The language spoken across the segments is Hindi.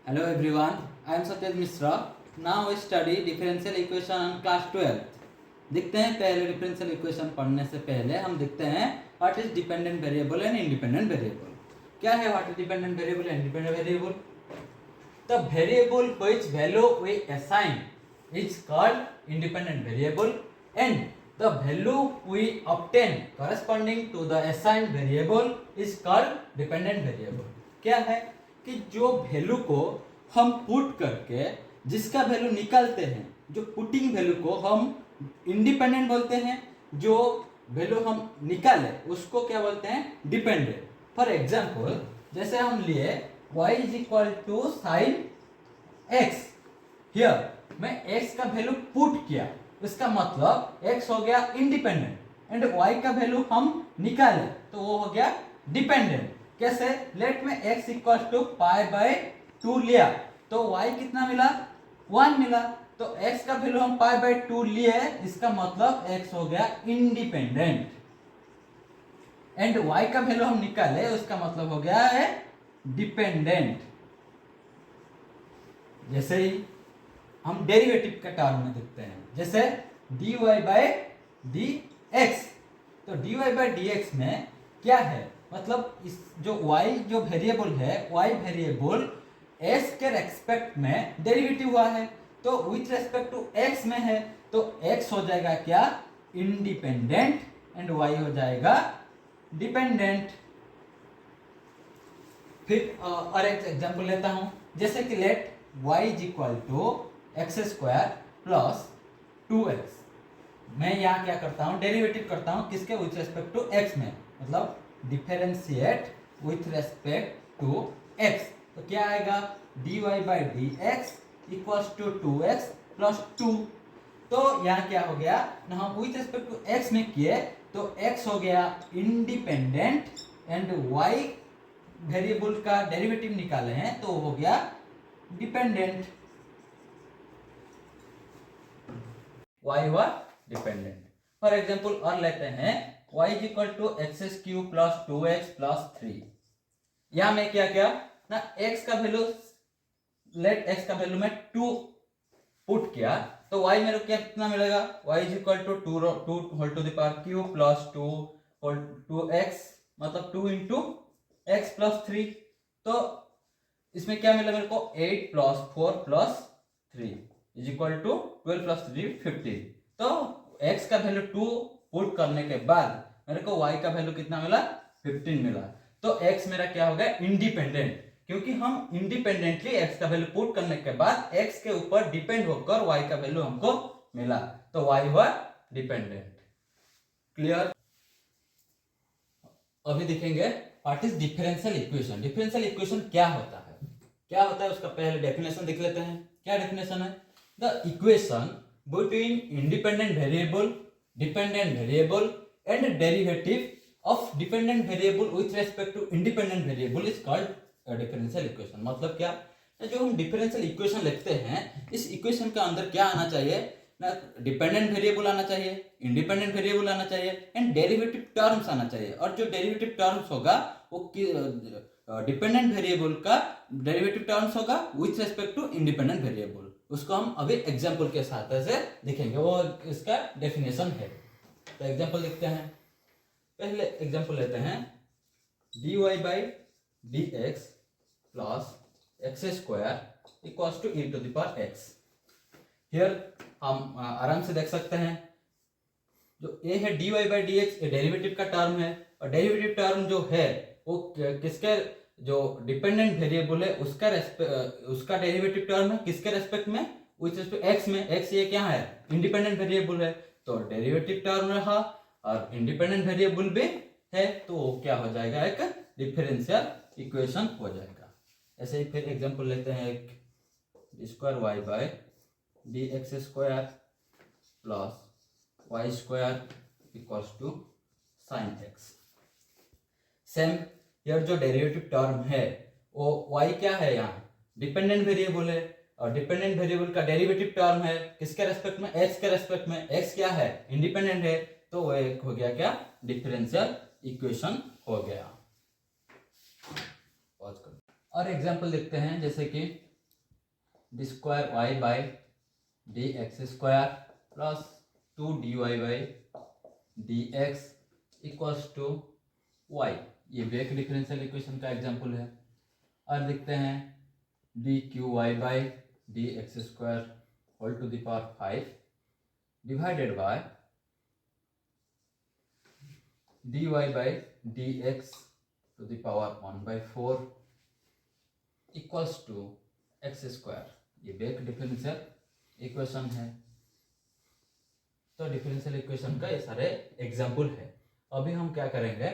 Hello everyone, I am Satyaj Mishra. Now we study differential equation on class 12th. देखते हैं पहले डिफरेंशियल इक्वेशन पढ़ने से पहले हम देखते हैं what is dependent variable and independent variable. क्या है what is dependent variable and independent variable? The variable which value we assign is called independent variable and the value we obtain corresponding to the assigned variable is called dependent variable. क्या है कि जो वैल्यू को हम पुट करके जिसका वैल्यू निकालते हैं, जो पुटिंग वैल्यू को हम इंडिपेंडेंट बोलते हैं, जो वैल्यू हम निकाले उसको क्या बोलते हैं? डिपेंडेंट. फॉर एग्जांपल जैसे हम लिए y is equal to sine x. Here मैं x का वैल्यू पुट किया, इसका मतलब x हो गया इंडिपेंडेंट एंड y का वैल्यू हम निकाले तो वो हो गया डिपेंडेंट. कैसे? लेट में x equal to pi by 2 लिया तो y कितना मिला? 1 मिला. तो x का वैल्यू हम पाई बाय 2 लिए, इसका मतलब x हो गया इंडिपेंडेंट एंड y का वैल्यू हम निकाले उसका मतलब हो गया है डिपेंडेंट. जैसे ही हम डेरिवेटिव के टर्म में देखते हैं, जैसे dy बाय dx. तो dy बाय dx में क्या है? मतलब इस जो y जो वेरिएबल है, y वेरिएबल s के रेस्पेक्ट में डेरिवेटिव हुआ है तो विथ रेस्पेक्ट टू x में है तो x हो जाएगा क्या? इंडिपेंडेंट एंड y हो जाएगा डिपेंडेंट. फिर और एक एग्जांपल लेता हूं, जैसे कि let y is equal to x square plus 2x. मैं यहाँ क्या करता हूँ? डेरिवेटिव करता हूँ किसके? विथ रेस्पेक्ट टू x में, मतलब differentiate with respect to x. तो क्या आएगा? dy by d x equals to 2x plus 2. तो यहाँ क्या हो गया ना, हम विथ रेस्पेक्ट टू x में किए तो x हो गया इंडिपेंडेंट एंड y वेरिएबल का डेरिवेटिव निकाले हैं तो हो गया डिपेंडेंट. y हुआ डिपेंडेंट. फॉर एग्जांपल और लेते हैं y is equal to x cube plus 2x plus 3. यहां में क्या क्या ना, x का वैल्यू लेट x का वैल्यू में 2 पुट किया तो y मेरे को कितना मिलेगा? y is equal to 2 whole to the power cube plus 2 whole 2x, मतलब 2 इंटू x प्लस 3. तो इसमें क्या मिला मेरे को? 8 plus 4 plus 3 is equal to 12 plus 3 15. तो x का वैल्यू 2 पुट करने के बाद मेरे को y का वैल्यू कितना मिला? 15 मिला. तो x मेरा क्या हो गया? इंडिपेंडेंट, क्योंकि हम इंडिपेंडेंटली x का वैल्यू पुट करने के बाद x के ऊपर डिपेंड होकर y का वैल्यू हमको मिला तो y हुआ डिपेंडेंट. क्लियर? अभी देखेंगे what is differential equation. Differential equation क्या होता है? क्या होता है उसका पहले डेफिनेशन देख लेते हैं. क्या डेफिनेशन है? The equation between independent variable, dependent variable and derivative of dependent variable with respect to independent variable is called differential equation. मतलब क्या? जो हम डिफरेंशियल इक्वेशन लिखते हैं इस इक्वेशन के अंदर क्या आना चाहिए ना, डिपेंडेंट वेरिएबल आना चाहिए, इंडिपेंडेंट वेरिएबल आना चाहिए एंड डेरिवेटिव टर्म्स आना चाहिए. और जो डेरिवेटिव टर्म्स होगा वो डिपेंडेंट वेरिएबल का डेरिवेटिव टर्म्स होगा with respect to independent variable. उसको हम अभी एग्जांपल के साथ से देखेंगे, वो इसका डेफिनेशन है. तो एग्जांपल देखते हैं. पहले एग्जांपल लेते हैं dy by d x plus x square equals to e to the power x. Here हम आराम से देख सकते हैं जो ए है dy बाई डी एक्स, ये डेरिवेटिव का टर्म है और डेरिवेटिव टर्म जो है वो किसके? जो डिपेंडेंट वेरिएबल है उसका डेरिवेटिव टर्म है किसके रेस्पेक्ट में? विथ रेस्पेक्ट एक्स में. एक्स ये क्या है? इंडिपेंडेंट वेरिएबल है तो डेरिवेटिव टर्म रहा और इंडिपेंडेंट वेरिएबल भी है तो क्या हो जाएगा? एक डिफरेंशियल इक्वेशन हो जाएगा. ऐसे ही फिर एग्जांपल लेते हैं एक d square y by d x square plus y square equals to sine x. Same यार जो डेरिवेटिव टर्म है वो y क्या है? यहाँ डिपेंडेंट वेरिएबल है और डिपेंडेंट वेरिएबल का डेरिवेटिव टर्म है किसके रेस्पेक्ट में? x के रेस्पेक्ट में. x क्या है? इंडिपेंडेंट है तो वो एक हो गया क्या? डिफरेंशियल इक्वेशन हो गया. और एग्जांपल देखते हैं, जैसे कि d square y by d x square plus 2 dy by d x equals to y. ये भी एक डिफरेंशियल इक्वेशन का एग्जाम्पल है। और लिखते हैं d cube y by d x square whole to the power 5 divided by dy by d x to the power 1/4 equals to x square. ये भी एक डिफरेंशियल इक्वेशन है। तो डिफरेंशियल इक्वेशन का ये सारे एग्जाम्पल है। अभी हम क्या करेंगे,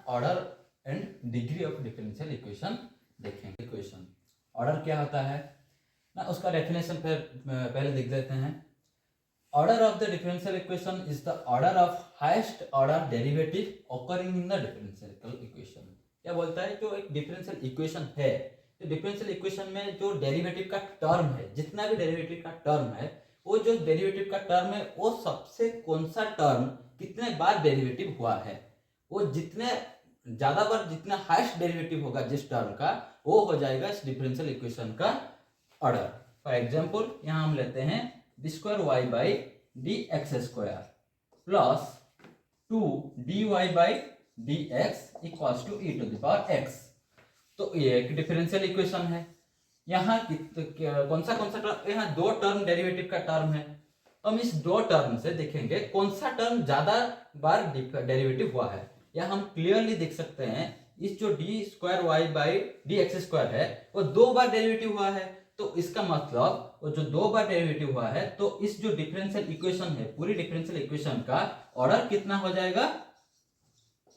order and degree of differential equation देखेंगे। इक्वेशन ऑर्डर क्या होता है ना, उसका डेफिनेशन पहले देख लेते हैं। Order of the differential equation is the order of highest order derivative occurring in the differential equation. क्या बोलता है, जो एक डिफरेंशियल इक्वेशन है, तो डिफरेंशियल इक्वेशन में जो डेरिवेटिव का टर्म है, जितना भी डेरिवेटिव का टर्म है, वो जो डेरिवेटिव का टर्म है वो सबसे कौन सा टर्म कितने बार डेरिवेटिव हुआ है, वो जितने ज्यादा बार जितना हाईएस्ट डेरिवेटिव होगा जिस टर्म का, वो हो जाएगा इस डिफरेंशियल इक्वेशन का ऑर्डर। फॉर एग्जांपल यहाँ हम लेते हैं d square y by d x square plus 2 d y by d x equals to e to the power x. तो ये एक डिफरेंशियल इक्वेशन है। यहाँ कौन सा टर्म, यहाँ दो टर्म डेरिवेटिव का टर्म है। हम इस दो टर्म से देखेंगे कौन सा टर्म ज्यादा बार डेरिवेटिव हुआ है। यहाँ हम क्लियरली देख सकते हैं इस जो d square y by d x square है वो 2 बार डेरिवेटिव हुआ है। तो इसका मतलब वो जो 2 बार डेरिवेटिव हुआ है, तो इस जो डिफरेंशियल इक्वेशन है, पूरी डिफरेंशियल इक्वेशन का ऑर्डर कितना हो जाएगा,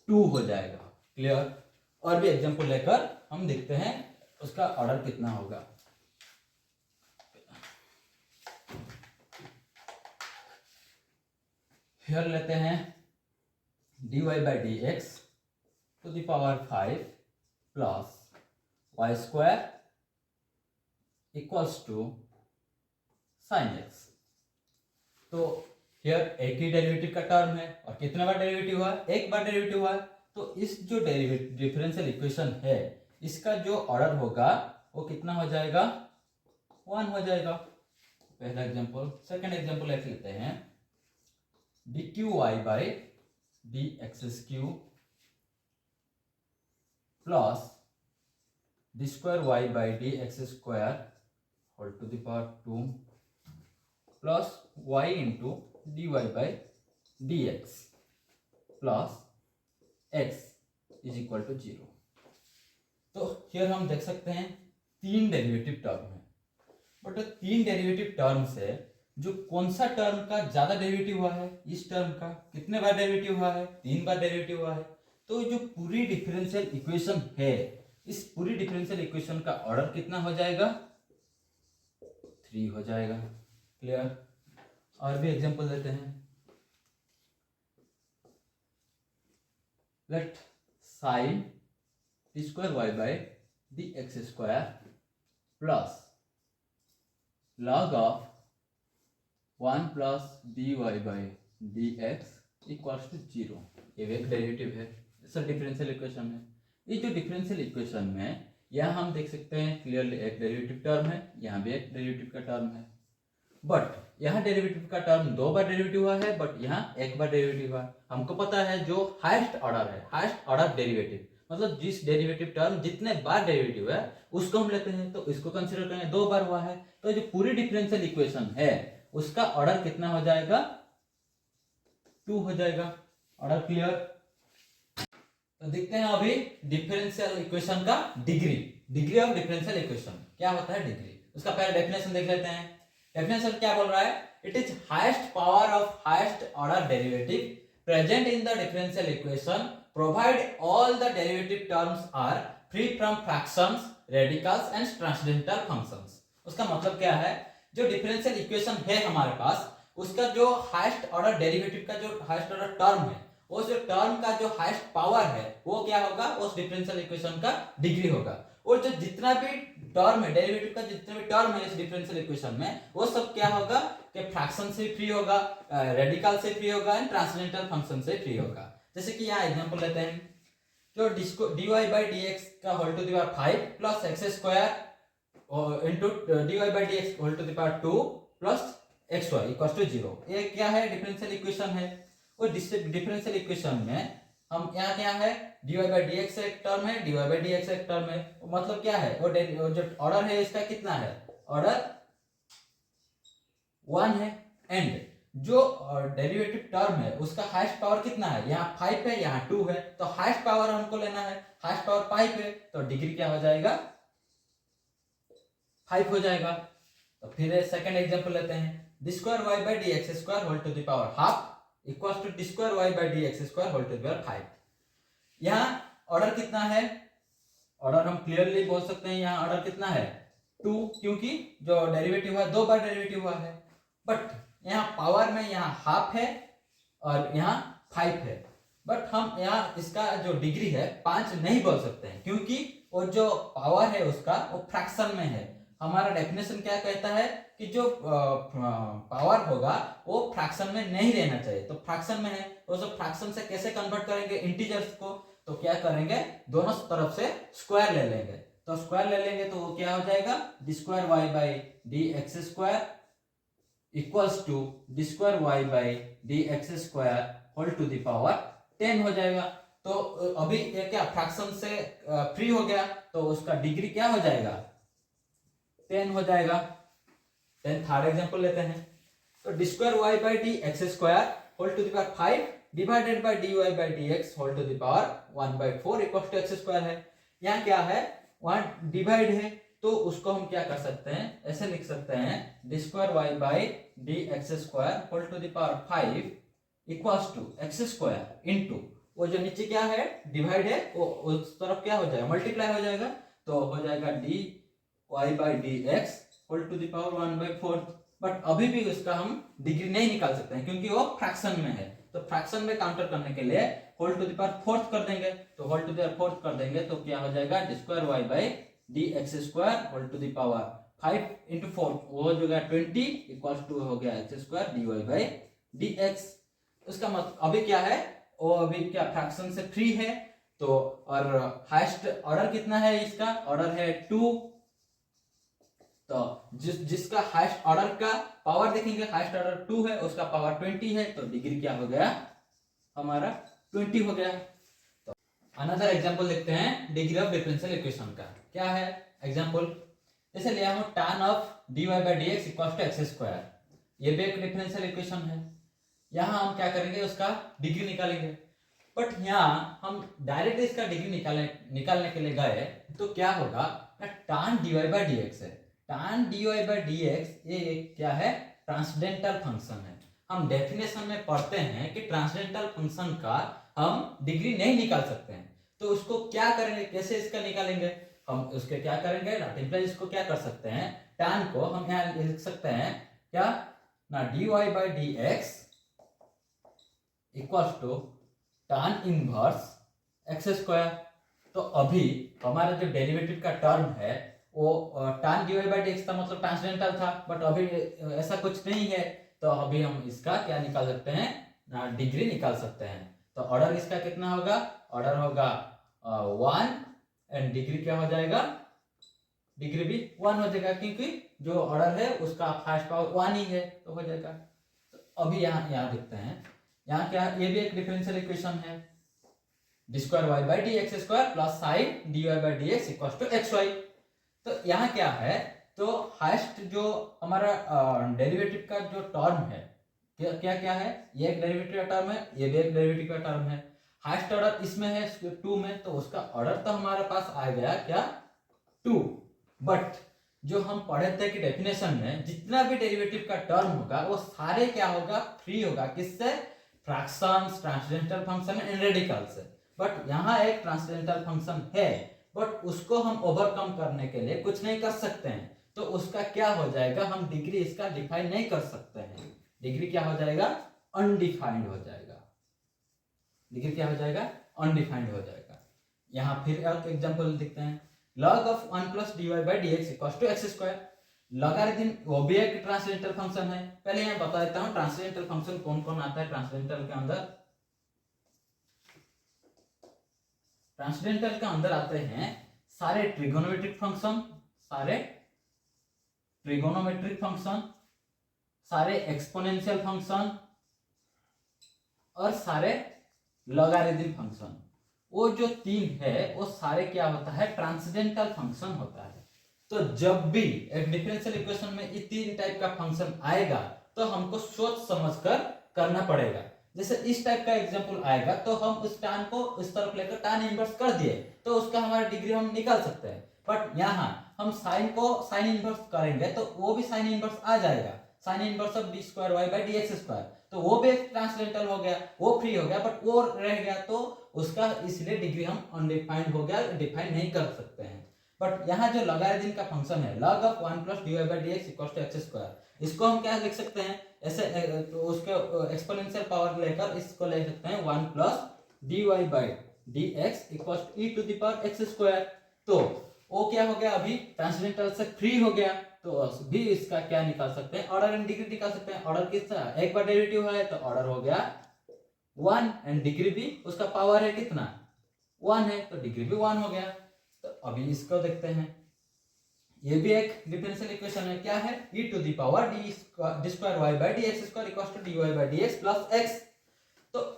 2 हो जाएगा। क्लियर। और भी एग्जांपल लेकर हम देखते हैं उसका ऑर्डर कितना होगा। फिर लेते हैं dy by d x to the power 5 plus y square equals to sine x. तो हियर एक ही डेरिवेटिव का टर्म है और कितने बार डेरिवेटिव हुआ, एक बार डेरिवेटिव हुआ। तो इस जो डिफरेंशियल इक्वेशन है, इसका जो ऑर्डर होगा वो कितना हो जाएगा, 1 हो जाएगा। पहला एग्जांपल। सेकंड एग्जांपल ऐसे लेते हैं d cube y by d x cube plus d square y by d x square whole to the power 2 plus y into d y by d x plus x is equal to 0। तो हियर हम देख सकते हैं 3 डेरिवेटिव टर्म है, बट 3 डेरिवेटिव टर्म से जो कौन सा टर्म का ज्यादा डेरिवेटिव हुआ है, इस टर्म का कितने बार डेरिवेटिव हुआ है, 3 बार डेरिवेटिव हुआ है। तो जो पूरी डिफरेंशियल इक्वेशन है, इस पूरी डिफरेंशियल इक्वेशन का ऑर्डर कितना हो जाएगा, 3 हो जाएगा। क्लियर। और भी एग्जांपल देते हैं। Let sine d square y by d x square plus log of 1 plus d y by d x equals to 0। ये एक डेरिवेटिव है, सर डिफरेंशियल इक्वेशन है। ये जो डिफरेंशियल इक्वेशन में यहाँ हम देख सकते हैं क्लियरली एक डेरिवेटिव टर्म है, यहाँ भी एक डेरिवेटिव का टर्म है। बट यहाँ डेरिवेटिव का टर्म 2 बार डेरिवेटिव हुआ है, बट यहाँ 1 बार डेरिवेटिव हुआ है। हमको पता है जो हाईएस्ट ऑर्डर है, हाईएस्ट ऑर्डर डेरिवेटिव मतलब जिस डेरिवेटिव टर्म जितने बार डेरिवेटिव है उसको हम लेते हैं। तो इसको कंसीडर करेंगे 2 बार हुआ है, तो जो पूरी डिफरेंशियल इक्वेशन है उसका ऑर्डर कितना हो जाएगा, 2 हो जाएगा। Order clear. तो देखते हैं अभी डिफरेंशियल इक्वेशन का डिग्री ऑफ डिफरेंशियल इक्वेशन क्या होता है, डिग्री। उसका पहले डेफिनेशन देख लेते हैं। डेफिनेशन क्या बोल रहा है, it is highest power of highest order derivative present in the differential equation provide all the derivative terms are free from fractions, radicals and transcendental functions. उसका मतलब क्या है, जो डिफरेंशियल इक्वेशन है हमारे पास, उसका जो हाईएस्ट ऑर्डर डेरिवेटिव का जो हाईएस्ट ऑर्डर टर्म है, उस टर्म का जो हाईएस्ट पावर है वो क्या होगा, उस डिफरेंशियल इक्वेशन का डिग्री होगा। और जो जितना भी टर्म है, डेरिवेटिव का जितना भी टर्म है इस डिफरेंशियल इक्वेशन में, वो सब क्या होगा कि फ्रैक्शन से फ्री होगा, रेडिकल से फ्री होगा एंड ट्रांसेंडेंटल फंक्शन से फ्री होगा। जैसे कि यहाँ एग्जांपल लेते हैं, जो dy बाई डी एक्स का whole to the power 5 plus x square into dy by d x whole to the power 2 plus x y equal to 0। ये क्या है? डिफरेंशियल इक्वेशन है। और डिफरेंशियल इक्वेशन में हम यहाँ क्या है, dy बाई डी एक्स एक टर्म है, dy बाई डी एक्स एक टर्म है। मतलब क्या है, वो जो ऑर्डर है इसका कितना है, ऑर्डर 1 है। एंड जो डेरिवेटिव टर्म है उसका हाईएस्ट पावर कितना है, यहाँ 5 है, यहाँ 2 है। तो हाईएस्ट पावर हमको लेना है, हाईएस्ट पावर 5 है, तो डिग्री क्या हो जाएगा, 5 हो जाएगा। तो फिर सेकंड एग्जांपल लेते हैं, d square y by d x square whole to the power half equals to d square y by d x square whole to the power 5। यहाँ ऑर्डर कितना है, ऑर्डर हम क्लियरली बोल सकते हैं, यहाँ ऑर्डर कितना है 2, क्योंकि जो डेरिवेटिव है 2 बार डेरिवेटिव हुआ है। बट यहाँ पावर में यहाँ हाफ है और यहाँ 5 है। बट हम यहाँ इसका जो डिग्री है 5 नहीं बोल सकते हैं, क्योंकि वो जो पावर है उसका वो फ्रैक्शन में है। हमारा डेफिनेशन क्या कहता है कि जो पावर होगा वो फ्रैक्शन में नहीं रहना चाहिए। तो फ्रैक्शन में है, वो सब फ्रैक्शन से कैसे कन्वर्ट करेंगे इंटीजर्स को, तो क्या करेंगे, दोनों तरफ से स्क्वायर ले लेंगे। तो स्क्वायर ले लेंगे तो वो क्या हो जाएगा, d square y by d x square equals to d square y by d x square whole to the power 10 हो जाएगा। तो अभी ये क्या फ्रैक्शन से फ्री हो गया, तो उसका डिग्री क्या हो जाएगा, 10 हो जाएगा। देन थर्ड एग्जांपल लेते हैं, तो d square y by d x square whole to the power 5 divided by d y by d x whole to the power 1/4 equal to x square है। यहाँ क्या है, वहां डिवाइड है, तो उसको हम क्या कर सकते हैं, ऐसे लिख सकते हैं, d square y by d x square whole to the power 5 equals to x square into वो जो नीचे क्या है डिवाइड है, वो उस तरफ क्या हो जाएगा, मल्टीप्लाई हो जाएगा। तो हो जाएगा d y by d x whole to the power 1/4। But अभी भी उसका हम डिग्री नहीं निकाल सकते हैं, क्योंकि वो फ्रैक्शन में है। तो फ्रैक्शन में काउंटर करने के लिए होल टू द पावर 4 कर देंगे। तो होल टू द पावर 4 कर देंगे तो क्या हो जाएगा, d square y by d x square whole to the power 5 into 4 वो हो जाएगा 20 इक्वल्स टू हो गया x square d y by d x. उसका मतलब अभी क्या है, वो अभी क्या फ्रैक्शन से फ्री है। तो और हाईएस्ट ऑर्डर कितना है, इसका ऑर्डर है 2। तो जिसका हाईएस्ट ऑर्डर का पावर देखेंगे, हाईएस्ट ऑर्डर 2 है, उसका पावर 20 है, तो डिग्री क्या हो गया हमारा 20 हो गया। तो अनदर एग्जांपल देखते हैं डिग्री ऑफ डिफरेंशियल इक्वेशन का। क्या है एग्जांपल, जैसे लिया हूं tan of dy by d x equal to x square. ये भी एक डिफरेंशियल इक्वेशन है। यहाँ हम क्या करेंगे, उसका डिग्री निकालेंगे। बट यहाँ हम डायरेक्ट इसका डिग्री निकालने के लिए गए तो क्या होगा, tan dy by d x है, tan dy by d x ये क्या है, ट्रांसडेंटल फंक्शन है। हम डेफिनेशन में पढ़ते हैं कि ट्रांसडेंटल फंक्शन का हम डिग्री नहीं निकाल सकते हैं। तो उसको क्या करेंगे, कैसे इसका निकालेंगे, हम उसके क्या करेंगे, मल्टीप्लाई इसको क्या कर सकते हैं, tan को हम यहाँ लिख सकते हैं क्या ना, dy by d x equals to tan inverse x square. तो अभी हमारा जो डेरिवेटिव का टर्म है वो tan dy by d x था, मतलब ट्रांसडेंटल था। बट अभी ऐसा कुछ नहीं है, तो अभी हम इसका क्या निकाल सकते हैं ना, डिग्री निकाल सकते हैं। तो ऑर्डर इसका कितना होगा, ऑर्डर होगा 1 एंड डिग्री क्या हो जाएगा, डिग्री भी 1 हो जाएगा, क्योंकि जो ऑर्डर है उसका हाईएस्ट पावर 1 ही है, तो हो जाएगा। तो अभी यहाँ देखते हैं, यहाँ क्या, ये भी एक डिफरेंशियल इक्वेशन है, d square y by d x square plus sine d y by d x equal to x y. तो यहाँ क्या है, तो हाईएस्ट जो हमारा डेरिवेटिव का जो टर्म है, क्या क्या है, ये एक डेरिवेटिव का टर्म है, ये भी एक डेरिवेटिव का टर्म है। हाईएस्ट ऑर्डर इसमें है 2 में, तो उसका ऑर्डर तो हमारे पास आ गया क्या 2। बट जो हम पढ़े थे कि डेफिनेशन में जितना भी डेरिवेटिव का टर्म होगा वो सारे क्या होगा, फ्री होगा, किससे, fractions, transcendental function and radical से। बट यहाँ एक ट्रांसडेंटल फंक्शन है, बट उसको हम ओवरकम करने के लिए कुछ नहीं कर सकते हैं। तो उसका क्या हो जाएगा, हम डिग्री इसका डिफाइन नहीं कर सकते हैं। डिग्री क्या हो जाएगा, अनडिफाइंड हो जाएगा। डिग्री क्या हो जाएगा, अनडिफाइंड हो जाएगा। यहाँ फिर एक एग्जांपल देखते हैं, log of 1 plus dy by d x equal to x square. Logarithm वो भी एक ट्रांसडेंटल फंक्शन है। पहले यहाँ बता देता हूँ ट्रांसडेंटल फंक्शन कौन कौन आता है ट्रांसडेंटल के अंदर। ट्रांसडेंटल के अंदर आते हैं सारे ट्रिगोनोमेट्रिक फंक्शन, सारे ट्रिगोनोमेट्रिक फंक्शन, सारे एक्सपोनेंशियल फंक्शन और सारे लॉगरिथम फंक्शन, वो जो तीन है वो सारे क्या होता है, ट्रांसेंडेंटल फंक्शन होता है। तो जब भी एक डिफरेंशियल इक्वेशन में ये तीन टाइप का फंक्शन आएगा तो हमको सोच समझकर करना पड़ेगा। जैसे इस टाइप का एग्जांपल आएगा तो हम उस tan को इस तरफ लेकर tan इनवर्स कर दिए तो उसका हमारा डिग्री हम निकाल सकते हैं। बट यहाँ हम साइन को साइन इनवर्स करेंगे तो वो भी साइन इनवर्स आ जाएगा, sine inverse of d square y by d x square, तो वो भी एक ट्रांसलेंटल हो गया, वो फ्री हो गया, बट वो रह गया तो उसका इसलिए डिग्री हम अनडिफाइंड हो गया, डिफाइन नहीं कर सकते हैं। बट यहाँ जो लॉगरिथम का फंक्शन है log of 1 plus dy by dx equal to x square, इसको हम क्या लिख सकते हैं ऐसे, तो उसके एक्सपोनेंशियल पावर लेकर इसको ले सकते हैं 1 plus dy by dx equal to e to the power x square. तो वो क्या हो गया, अभी ट्रांसेंडेंटल से फ्री हो गया, तो भी इसका क्या निकाल सकते हैं, ऑर्डर एंड डिग्री निकाल सकते हैं। ऑर्डर किसका, एक बार डेरिवेटिव है तो ऑर्डर हो गया 1 एंड डिग्री भी उसका पावर है कितना 1 है, तो डिग्री भी 1 हो गया। तो अभी इसको देखते हैं, ये भी एक डिफरेंशियल इक्वेशन है, क्या है e to the power d square y by d x square equal to d y by d x plus x. तो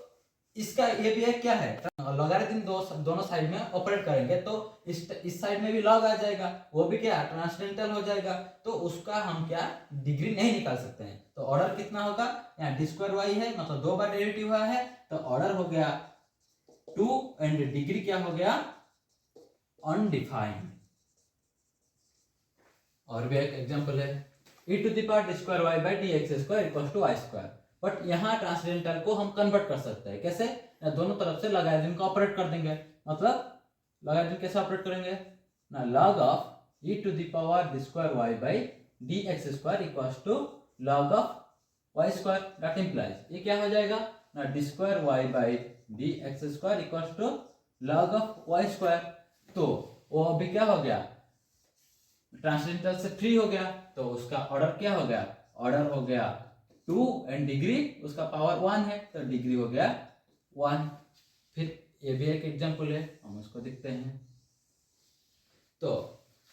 इसका ये भी एक क्या है, लॉगरिथम दोनों साइड में ऑपरेट करेंगे तो इस साइड में भी लॉग आ जाएगा, वो भी क्या ट्रांसडेंटल हो जाएगा, तो उसका हम क्या डिग्री नहीं निकाल सकते हैं। तो ऑर्डर कितना होगा, यहाँ डी स्क्वायर वाई है मतलब 2 बार डेरिवेटिव हुआ है, तो ऑर्डर हो गया 2 एंड डिग्री क्या हो गया अनडिफाइंड। और भी एक एग्जांपल है e to the power d square y by d x square equal to y square, but यहाँ ट्रांसडेंटल को हम कन्वर्ट कर सकते हैं कैसे, दोनों तरफ से लॉगरिथम को ऑपरेट कर देंगे, मतलब लॉगरिथम कैसे ऑपरेट करेंगे ना, log of e to the power d square y by d x square equal to log of y square, that implies ये क्या हो जाएगा ना, d square y by d x square equal to log of y square. तो वो अभी क्या हो गया ट्रांसडेंटल से फ्री हो गया, तो उसका ऑर्डर क्या हो गया, ऑर्डर हो गया 2 एंड डिग्री उसका पावर 1 है, तो डिग्री हो गया 1। फिर ये भी एक एग्जांपल है, हम उसको देखते हैं। तो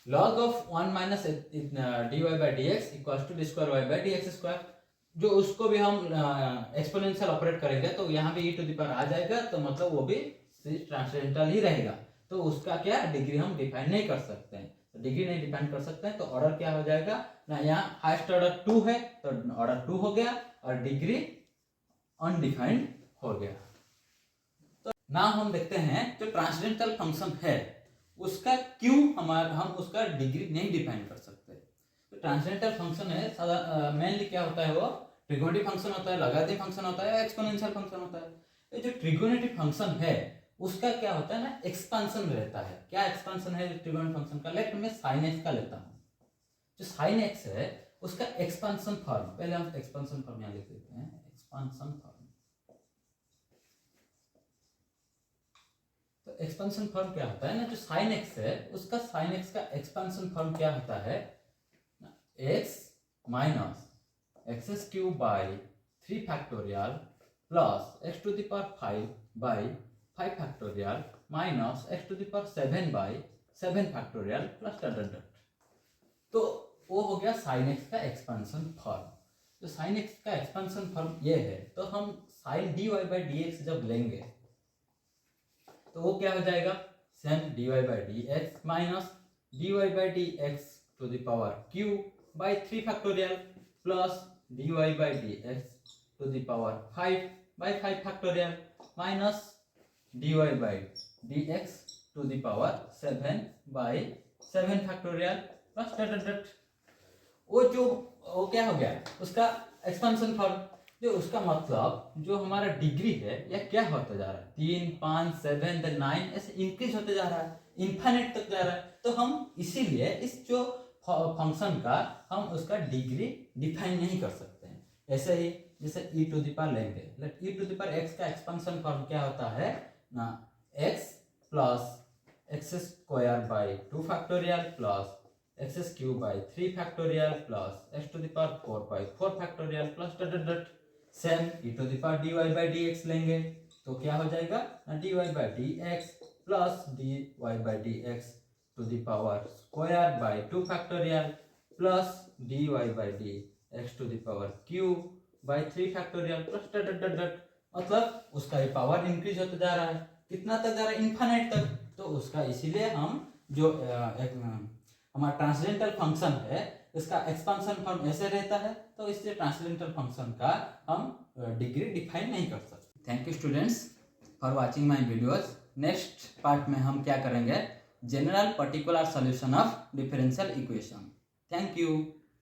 log of 1 minus dy by dx equals to d square y by d x square, जो उसको भी हम एक्सपोनेंशियल ऑपरेट करेंगे तो यहाँ भी e टू द पावर आ जाएगा, तो मतलब वो भी ट्रांसडेंटल ही रहेगा, तो उसका क्या डिग्री हम डिफाइन नहीं कर सकते हैं। तो डिग्री नहीं डिफाइन कर सकते हैं तो ऑर्डर क्या हो जाएगा ना, यहाँ हाईएस्ट ऑर्डर 2 है तो ऑर्डर 2 हो गया और डिग्री अनडिफाइंड हो गया। तो नाउ हम देखते हैं जो ट्रांसडेंटल फंक्शन है उसका क्यों हम उसका डिग्री नहीं डिफाइन कर सकते। तो ट्रांसडेंटल फंक्शन है मेनली क्या होता है, वो ट्रिगोनोमेट्रिक फंक्शन होता है, लॉगरिथमिक फंक्शन होता है, एक्सपोनेंशियल फंक्शन होता है। ये जो ट्रिगोनोमेट्रिक फंक्शन है उसका क्या होता है ना, एक्सपांशन रहता है। क्या एक्सपांशन है ट्रिगोनोमेट्रिक फंक्शन का, लेट मैं sin x का लेता हूँ। जो sin x है उसका एक्सपांशन फॉर्म, पहले हम एक्सपांशन फॉर्म यहाँ लिख देते हैं, एक्सपांशन फॉर्म। तो एक्सपांशन फॉर्म क्या होता है ना, जो sin x है उसका sin x का एक्सपांशन फॉर्म क्या होता है, x minus x cube by 3 factorial plus x to the power 5 by 5 factorial minus x to the power 7 by 7 factorial plus dot dot dot. तो वो हो गया sin x का एक्सपांशन फॉर्म। तो sin x का एक्सपांशन फॉर्म ये है, तो हम sin dy बाई dx जब लेंगे तो वो क्या हो जाएगा, sin dy by dx minus dy by dx to the power q by 3 factorial plus dy by dx to the power 5 by 5 factorial minus dy by dx to the power 7 by 7 factorial plus dot dot dot. वो क्या हो गया उसका एक्सपांशन फॉर्म, जो उसका मतलब जो हमारा डिग्री है यह क्या होता जा रहा है, 3 5 7 देन 9 ऐसे इंक्रीज होते जा रहा है, इनफाइनाइट तक जा रहा है। तो हम इसीलिए इस जो फंक्शन का हम उसका डिग्री डिफाइन नहीं कर सकते हैं। ऐसे ही जैसे e टू द पावर लेंगे, let e to the power x का एक्सपांशन फॉर्म क्या होता है ना, x plus x square by 2 factorial plus x cube by 3 factorial plus x to the power 4 by 4 factorial plus dot dot dot. Same e to the power dy by dx लेंगे तो क्या हो जाएगा ना, dy by dx plus dy by dx to the power square by 2 factorial plus dy by d x to the power q by 3 factorial plus dot dot dot dot, मतलब उसका ये पावर इंक्रीज होता जा रहा है, कितना तक जा रहा है, इन्फिनिट तक। तो उसका इसीलिए हम जो हमारा ट्रांसडेंटल फंक्शन है इसका एक्सपांशन फॉर्म ऐसे रहता है, तो इसलिए ट्रांसडेंटल फंक्शन का हम डिग्री डिफाइन नहीं कर सकते। Thank you students for watching my videos. Next part में हम क्या करेंगे, general particular solution of differential equation. Thank you.